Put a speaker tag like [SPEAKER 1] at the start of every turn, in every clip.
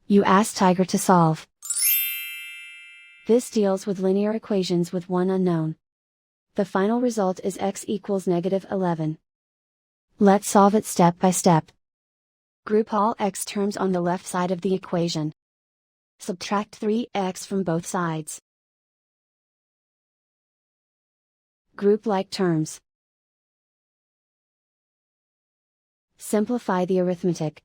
[SPEAKER 1] You ask Tiger to solve. This deals with linear equations with one unknown. The final result is x equals -11. Let's solve it step by step. Group all x terms on the left side of the equation. Subtract 3x from both sides. Group like terms. Simplify the arithmetic.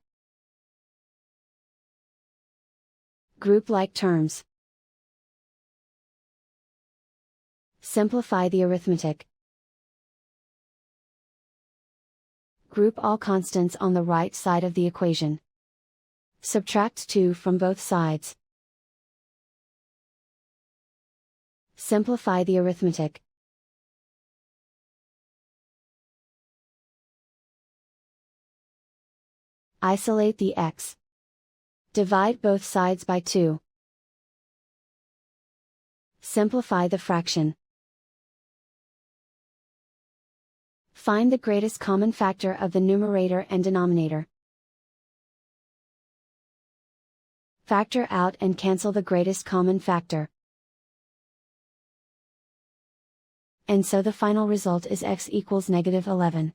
[SPEAKER 1] Group like terms. Simplify the arithmetic. Group all constants on the right side of the equation. Subtract 2 from both sides. Simplify the arithmetic. Isolate the x. Divide both sides by 2. Simplify the fraction. Find the greatest common factor of the numerator and denominator. Factor out and cancel the greatest common factor. And so the final result is x equals -11.